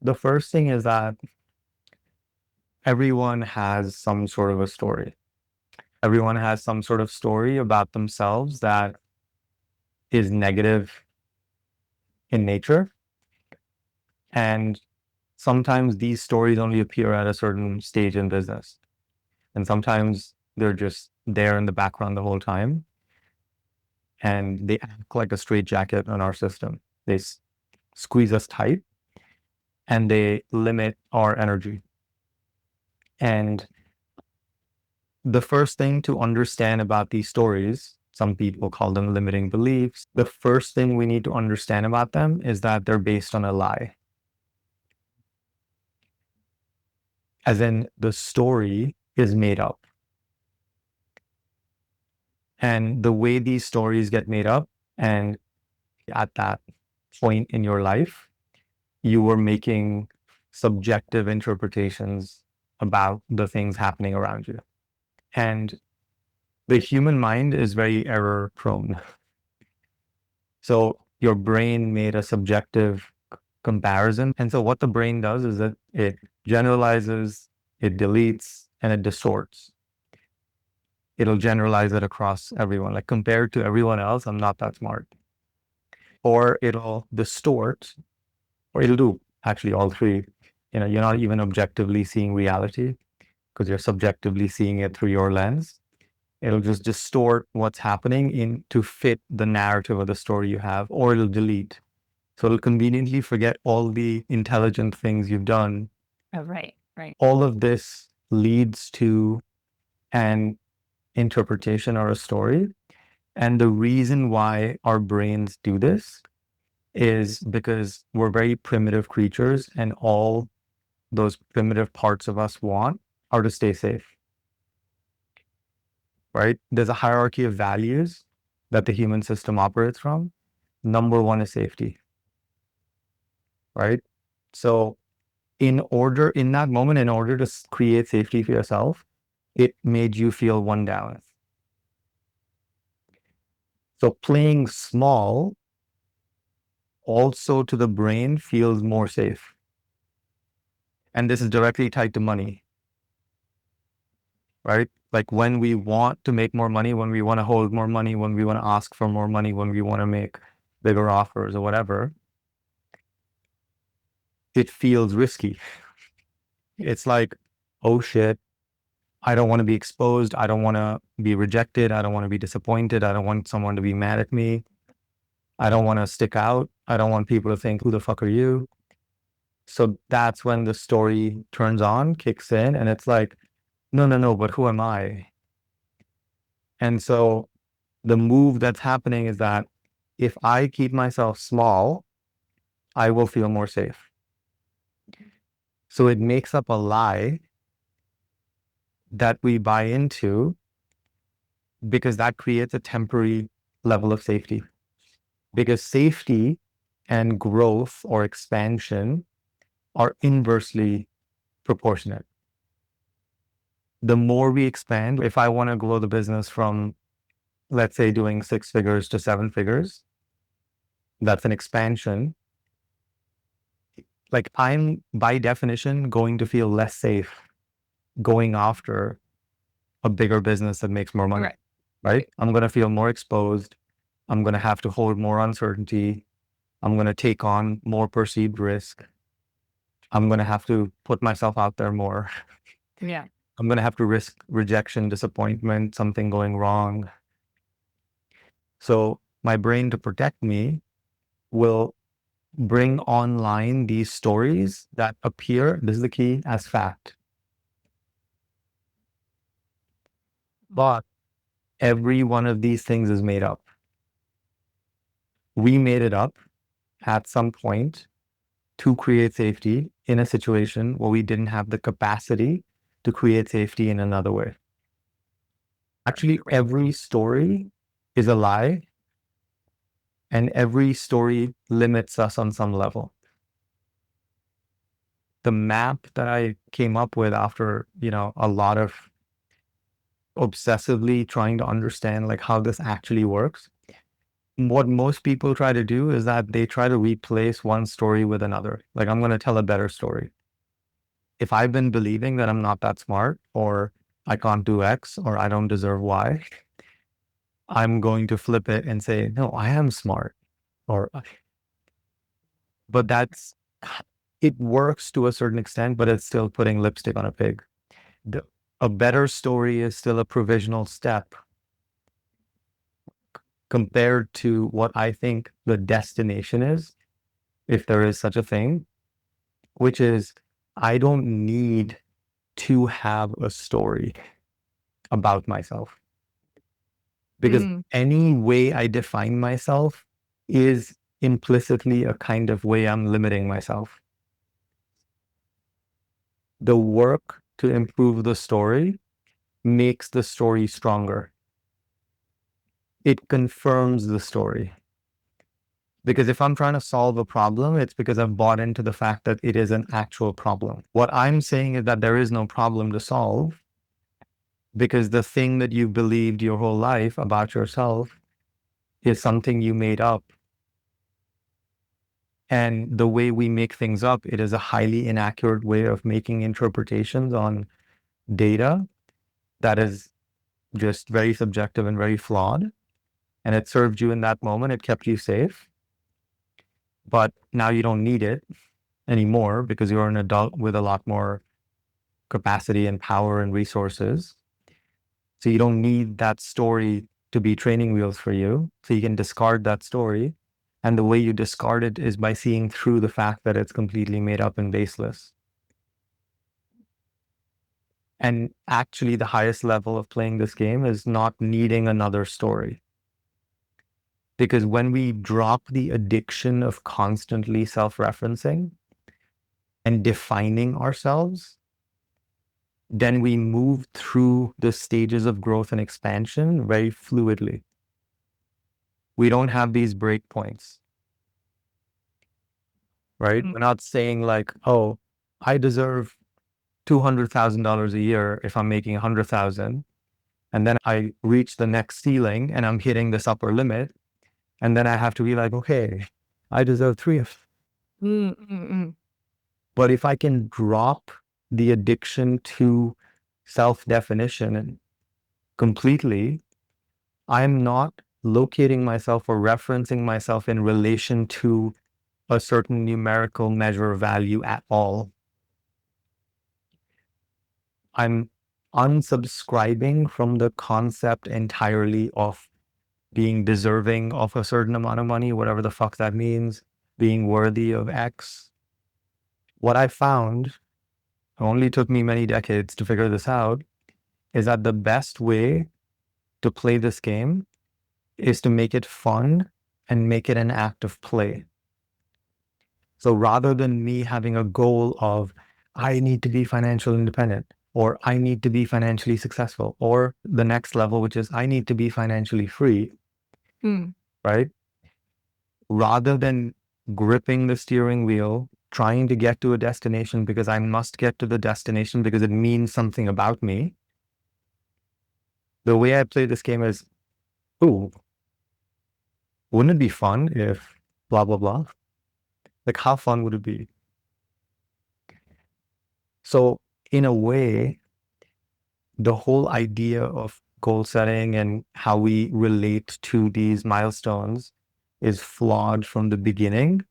The first thing is that everyone has some sort of a story. Everyone has some sort of story about themselves that is negative in nature. And sometimes these stories only appear at a certain stage in business. And sometimes they're just there in the background the whole time. And they act like a straitjacket on our system. They squeeze us tight and they limit our energy. And the first thing to understand about these stories, some people call them limiting beliefs. The first thing we need to understand about them is that they're based on a lie. As in, the story is made up. And the way these stories get made up, and at that point in your life, you were making subjective interpretations about the things happening around you. And the human mind is very error prone. So your brain made a subjective comparison. And so what the brain does is that it generalizes, it deletes, and it distorts. It'll generalize it across everyone. Like compared to everyone else, I'm not that smart. Or it'll distort, or it'll do actually all three. You're not even objectively seeing reality because you're subjectively seeing it through your lens. It'll just distort what's happening in to fit the narrative of the story you have, or it'll delete. So it'll conveniently forget all the intelligent things you've done. Oh, right, right. All of this leads to an interpretation or a story. And the reason why our brains do this is because we're very primitive creatures, and all those primitive parts of us want are to stay safe, right? There's a hierarchy of values that the human system operates from. Number one is safety, right? So in that moment, in order to create safety for yourself, it made you feel one down. So playing small also to the brain feels more safe. And this is directly tied to money, right? Like when we want to make more money, when we want to hold more money, when we want to ask for more money, when we want to make bigger offers or whatever, it feels risky. It's like, oh shit, I don't want to be exposed. I don't want to be rejected. I don't want to be disappointed. I don't want someone to be mad at me. I don't want to stick out. I don't want people to think, who the fuck are you? So that's when the story turns on, kicks in, and it's like, no, but who am I? And so the move that's happening is that if I keep myself small, I will feel more safe. So it makes up a lie that we buy into because that creates a temporary level of safety. Because safety and growth or expansion are inversely proportionate. The more we expand, if I want to grow the business from, let's say, doing 6 figures to 7 figures, that's an expansion. Like I'm by definition going to feel less safe going after a bigger business that makes more money, right? I'm going to feel more exposed. I'm going to have to hold more uncertainty. I'm going to take on more perceived risk. I'm going to have to put myself out there more. Yeah. I'm going to have to risk rejection, disappointment, something going wrong. So my brain, to protect me, will bring online these stories that appear, this is the key, as fact. But every one of these things is made up. We made it up at some point to create safety in a situation where we didn't have the capacity to create safety in another way. Actually, every story is a lie, and every story limits us on some level. The map that I came up with after, a lot of obsessively trying to understand like how this actually works what most people try to do is that they try to replace one story with another. Like, I'm going to tell a better story. If I've been believing that I'm not that smart, or I can't do X, or I don't deserve Y, I'm going to flip it and say, no, I am smart. But it works to a certain extent, but it's still putting lipstick on a pig. A better story is still a provisional step compared to what I think the destination is, if there is such a thing, which is, I don't need to have a story about myself, because any way I define myself is implicitly a kind of way I'm limiting myself. The work to improve the story makes the story stronger. It confirms the story. Because if I'm trying to solve a problem, it's because I've bought into the fact that it is an actual problem. What I'm saying is that there is no problem to solve, because the thing that you've believed your whole life about yourself is something you made up. And the way we make things up, it is a highly inaccurate way of making interpretations on data that is just very subjective and very flawed. And it served you in that moment. It kept you safe. But now you don't need it anymore because you're an adult with a lot more capacity and power and resources. So you don't need that story to be training wheels for you. So you can discard that story. And the way you discard it is by seeing through the fact that it's completely made up and baseless. And actually, the highest level of playing this game is not needing another story. Because when we drop the addiction of constantly self-referencing and defining ourselves, then we move through the stages of growth and expansion very fluidly. We don't have these breakpoints, right? We're not saying like, oh, I deserve $200,000 a year if I'm making 100,000. And then I reach the next ceiling and I'm hitting this upper limit. And then I have to be like, okay, I deserve three of. But if I can drop the addiction to self-definition completely, I'm not locating myself or referencing myself in relation to a certain numerical measure value at all. I'm unsubscribing from the concept entirely of being deserving of a certain amount of money, whatever the fuck that means, being worthy of X. What I found, it only took me many decades to figure this out, is that the best way to play this game is to make it fun and make it an act of play. So rather than me having a goal of, I need to be financially independent, or I need to be financially successful, or the next level, which is I need to be financially free, right? Rather than gripping the steering wheel, trying to get to a destination because I must get to the destination because it means something about me, the way I play this game is, ooh, wouldn't it be fun if blah, blah, blah? Like, how fun would it be? So in a way, the whole idea of goal setting and how we relate to these milestones is flawed from the beginning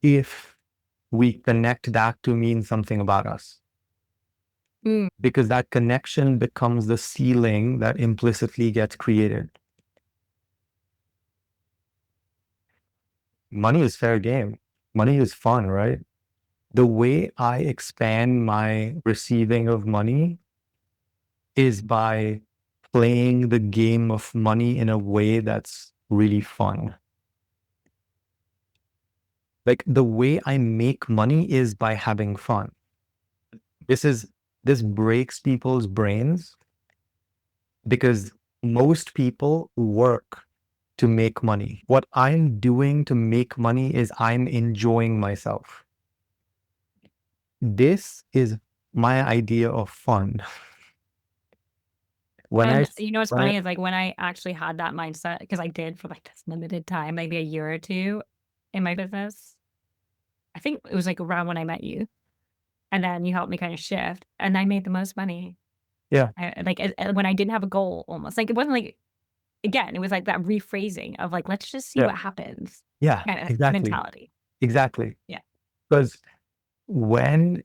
if we connect that to mean something about us. Because that connection becomes the ceiling that implicitly gets created. Money is fair game. Money is fun, right? The way I expand my receiving of money is by playing the game of money in a way that's really fun. Like, the way I make money is by having fun. This breaks people's brains because most people work to make money. What I'm doing to make money is I'm enjoying myself. This is my idea of fun. when I And s- you know what's when I funny is like when I actually had that mindset, because I did for like this limited time, maybe a year or two in my business. I think it was like around when I met you. And then you helped me kind of shift. And I made the most money. yeah, When I didn't have a goal almost. Like it wasn't like again, it was like that rephrasing of like, let's just see yeah, what happens yeah, kind of exactly, mentality. exactly. Yeah. Because when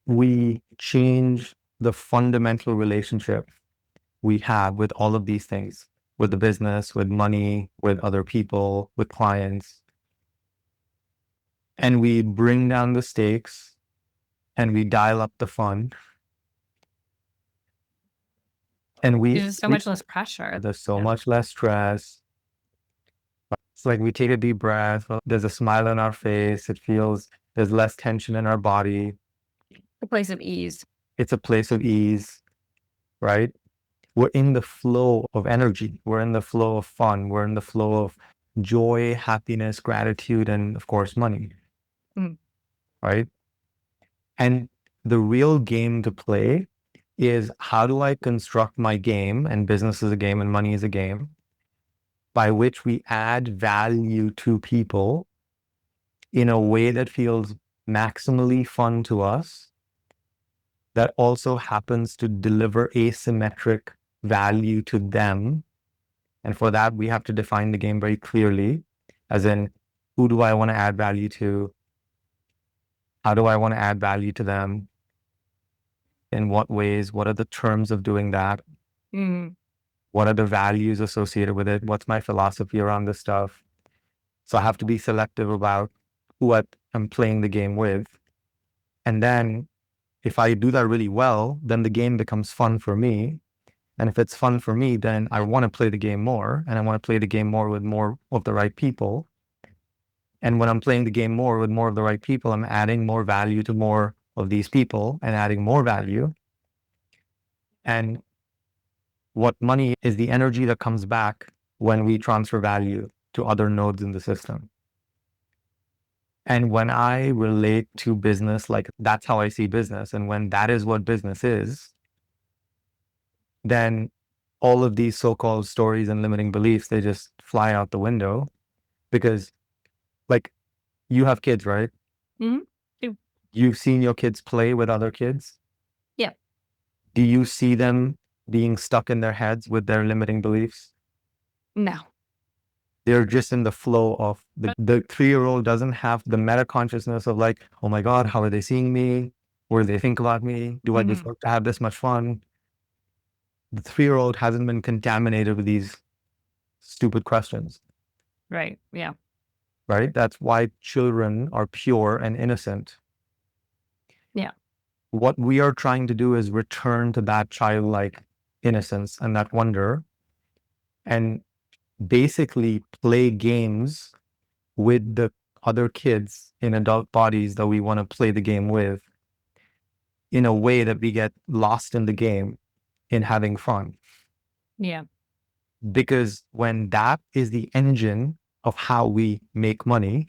we change the fundamental relationship we have with all of these things, with the business, with money, with other people, with clients, and we bring down the stakes and we dial up the fun, and There's just so much less pressure. there's so Yeah. much less stress. It's like we take a deep breath, there's a smile on our face, it feels there's less tension in our body. A place of ease. It's a place of ease, right? We're in the flow of energy. We're in the flow of fun. We're in the flow of joy, happiness, gratitude, and of course, money, Mm. right? And the real game to play is how do I construct my game, and business is a game and money is a game, by which we add value to people in a way that feels maximally fun to us, that also happens to deliver asymmetric value to them. And for that, we have to define the game very clearly, as in, who do I want to add value to? How do I want to add value to them? In what ways? What are the terms of doing that? Mm. What are the values associated with it? What's my philosophy around this stuff? So I have to be selective about who I'm playing the game with. And then if I do that really well, then the game becomes fun for me. And if it's fun for me, then I want to play the game more, and I want to play the game more with more of the right people. And when I'm playing the game more with more of the right people, I'm adding more value to more of these people and adding more value. And what money is the energy that comes back when we transfer value to other nodes in the system. And when I relate to business, like that's how I see business. And when that is what business is, then all of these so-called stories and limiting beliefs, they just fly out the window. Because like you have kids, right? Hmm. Do. You've seen your kids play with other kids. Yeah. Do you see them being stuck in their heads with their limiting beliefs? No. They're just in the flow of the 3-year-old doesn't have the meta consciousness of like, oh my God, how are they seeing me? What do they think about me? Do I Hmm. deserve to have this much fun? The 3-year-old hasn't been contaminated with these stupid questions, Right. Yeah. right? That's why children are pure and innocent. Yeah. What we are trying to do is return to that childlike innocence and that wonder, and basically play games with the other kids in adult bodies that we want to play the game with, in a way that we get lost in the game in having fun. Yeah. Because when that is the engine of how we make money,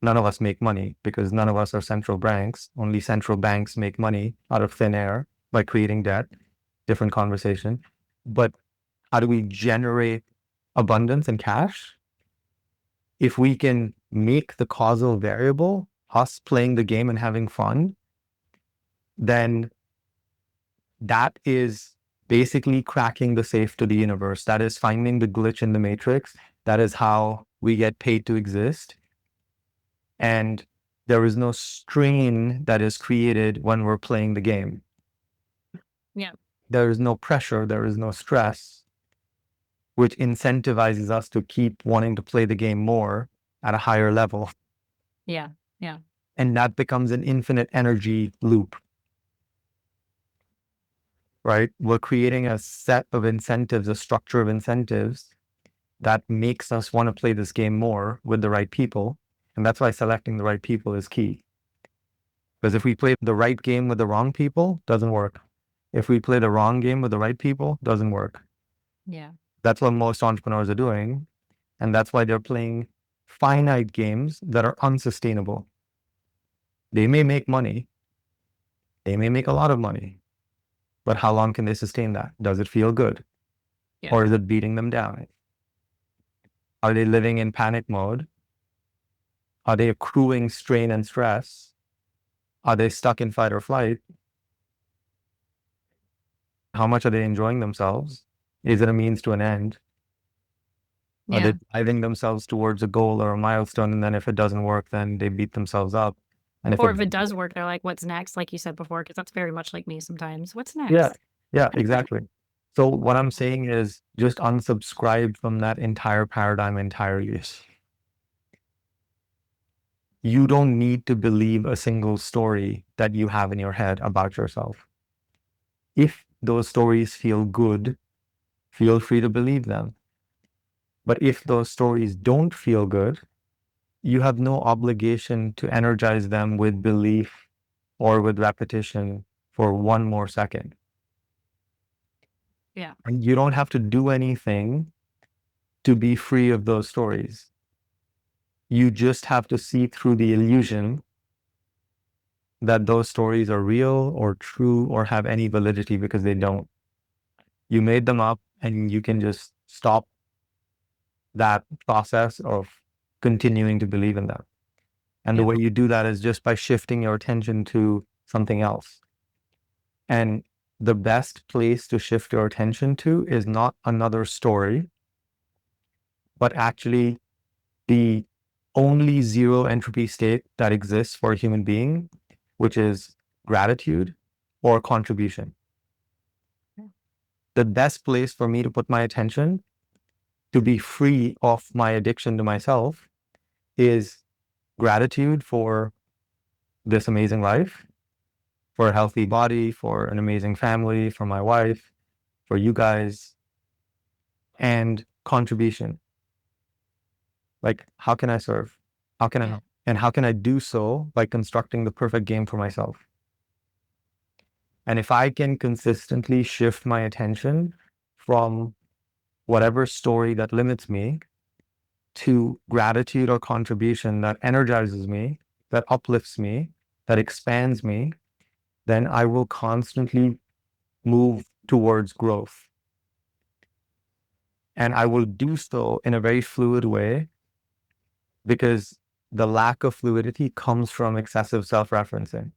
none of us make money because none of us are central banks. Only central banks make money out of thin air by creating debt. Different conversation. But how do we generate abundance and cash? If we can make the causal variable us playing the game and having fun, then that is basically cracking the safe to the universe. That is finding the glitch in the matrix. That is how we get paid to exist. And there is no strain that is created when we're playing the game. Yeah. There is no pressure, there is no stress, which incentivizes us to keep wanting to play the game more at a higher level. Yeah. Yeah. And that becomes an infinite energy loop, right? We're creating a set of incentives, a structure of incentives that makes us want to play this game more with the right people. And that's why selecting the right people is key. Because if we play the right game with the wrong people, doesn't work. If we play the wrong game with the right people, doesn't work. Yeah. That's what most entrepreneurs are doing. And that's why they're playing finite games that are unsustainable. They may make money. They may make a lot of money. But how long can they sustain that? Does it feel good? Yeah. Or is it beating them down? Are they living in panic mode? Are they accruing strain and stress? Are they stuck in fight or flight? How much are they enjoying themselves? Is it a means to an end? Are Yeah. they driving themselves towards a goal or a milestone, and then if it doesn't work, then they beat themselves up? And Or if it does work, they're like, what's next? Like you said before, because that's very much like me sometimes. What's next? yeah, exactly. So what I'm saying is just unsubscribe from that entire paradigm entirely. You don't need to believe a single story that you have in your head about yourself. If those stories feel good, feel free to believe them. But if those stories don't feel good, you have no obligation to energize them with belief or with repetition for one more second. Yeah. And you don't have to do anything to be free of those stories. You just have to see through the illusion that those stories are real or true or have any validity, because they don't. You made them up, and you can just stop that process of continuing to believe in them. And the Yeah. way you do that is just by shifting your attention to something else. And the best place to shift your attention to is not another story, but actually the only zero entropy state that exists for a human being, which is gratitude or contribution. The best place for me to put my attention to be free of my addiction to myself is gratitude for this amazing life, for a healthy body, for an amazing family, for my wife, for you guys, and contribution. Like, how can I serve? How can I help? And how can I do so by constructing the perfect game for myself? And if I can consistently shift my attention from whatever story that limits me to gratitude or contribution that energizes me, that uplifts me, that expands me, then I will constantly move towards growth. And I will do so in a very fluid way, because the lack of fluidity comes from excessive self-referencing.